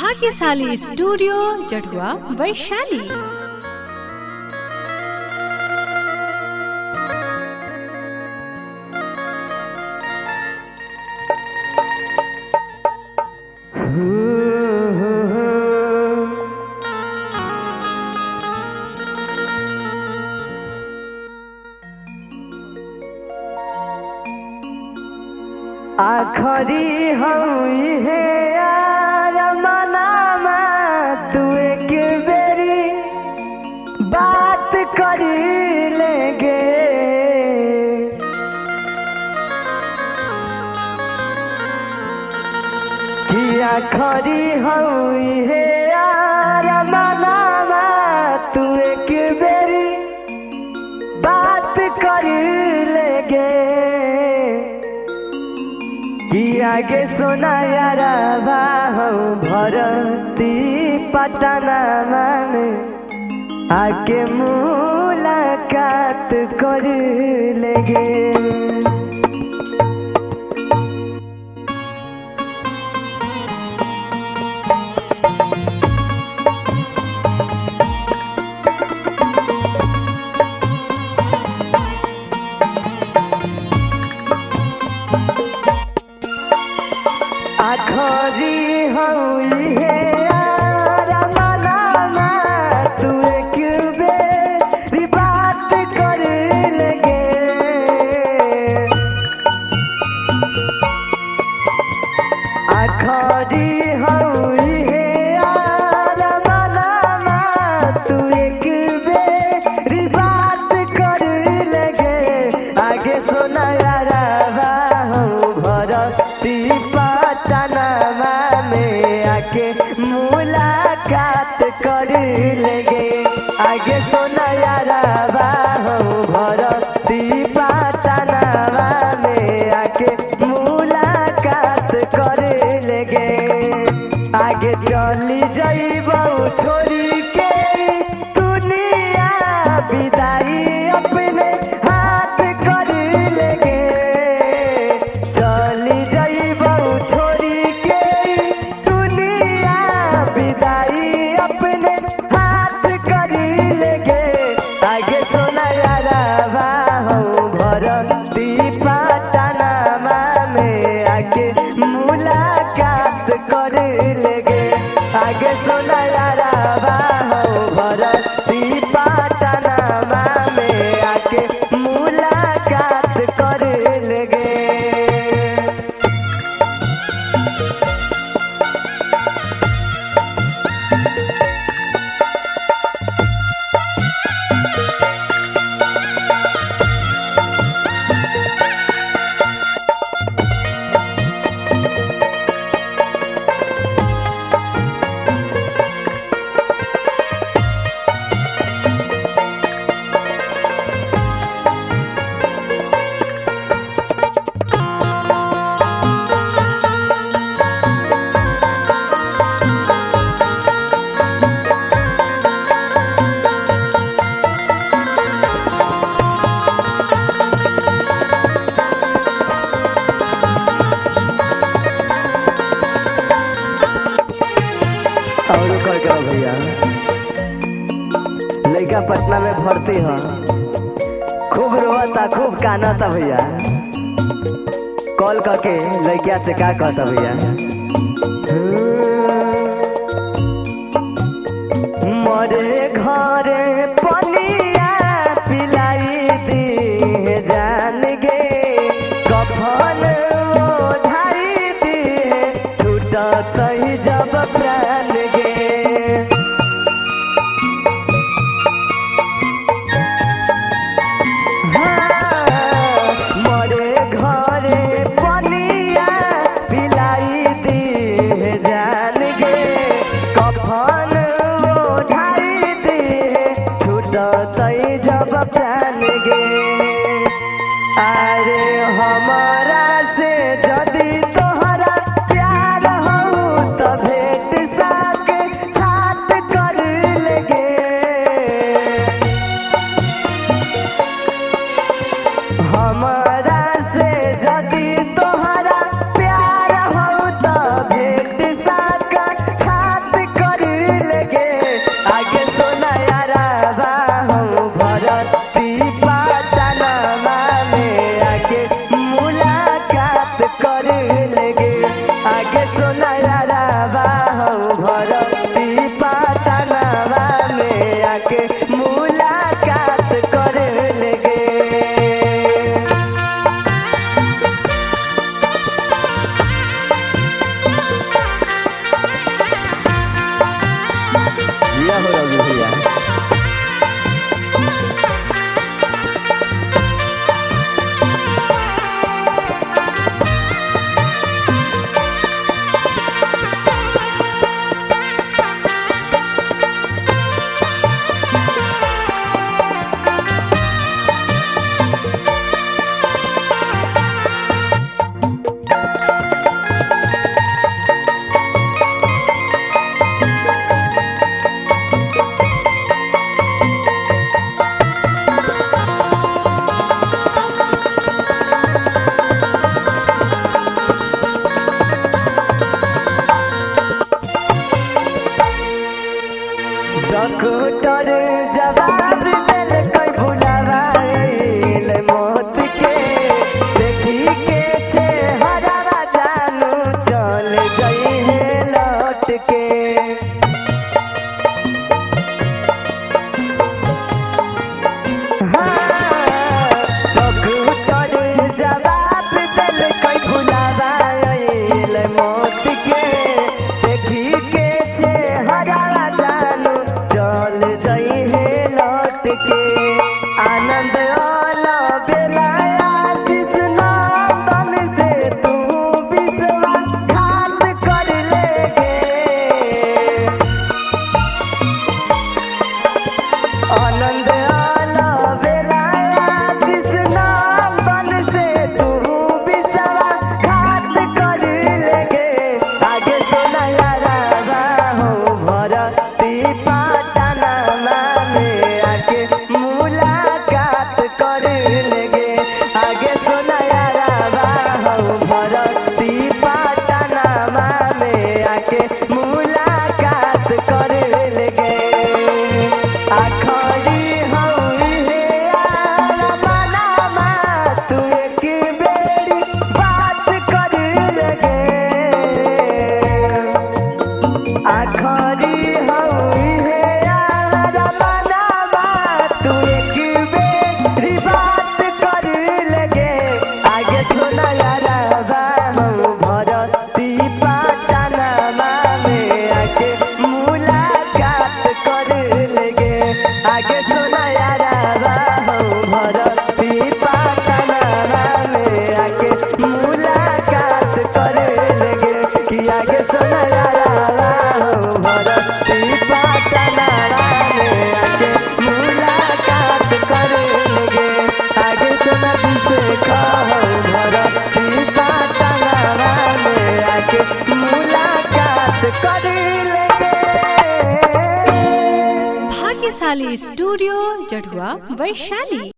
भाग्यशाली स्टूडियो जटुआ वैशाली। आखरी हुई है यार मनामा तू एक बेरी बात कर लेंगे कि आखरी हुई है यार मनामा तू एक बेरी बात कर लेंगे कि आगे सोना यारा भरती पटना में आके मुलाकात कर लेंगे। आखरी हुई है यार मनामा तू एक बेरी बात कर लेंगे आखरी हुई है यार मनामा तू एक बेरी बात कर लेंगे आगे सोना यारा भरती मुलाकात कर लेंगे आगे सोना यारा भरती पटना में आके मुलाकात कर लेंगे आगे चली जाइबो छोड़ी के दुनिया विदाई अपने हाथ कर लेंगे चली जाइबो छोड़ी आगे सोना यारा भरती पटना में आके मुलाकात कर लेंगे आगे सोना यारा भरती पटना में आके मुलाकात कर लेंगे। और कर करो भैया लड़का पटना में भर्ती है खूब रोता खूब कानता भैया कॉल करके लड़किया से क्या कहता भैया मरे घरे पनिया पिलाई दी जान गे कफन ओढ़ाई दी छूटत जब प्राण गे मरे घरे पनिया पिलाई दी जान गे कफन ओढ़ाई दी छूटत जब प्राण गे अरे हमारा से जदी तोहरा प्यार हो तो भेट सके आखरी हई है यार मनावा तू एक बेरी बात कर लगे आगे सुना यारा हम भरती पटनावा में आके मुलाकात कर लगे आगे सुना यारा हम भरती पटनावा में आके मुलाकात कर लगे कि आगे सुना यारा हम भरती पटनावा में आके मुलाकात कर लगे आगे सुना दिसे कहूँ भरती पटनावा में आके मुलाकात कर लगे। भाग्यशाली स्टूडियो जटुआ वैशाली।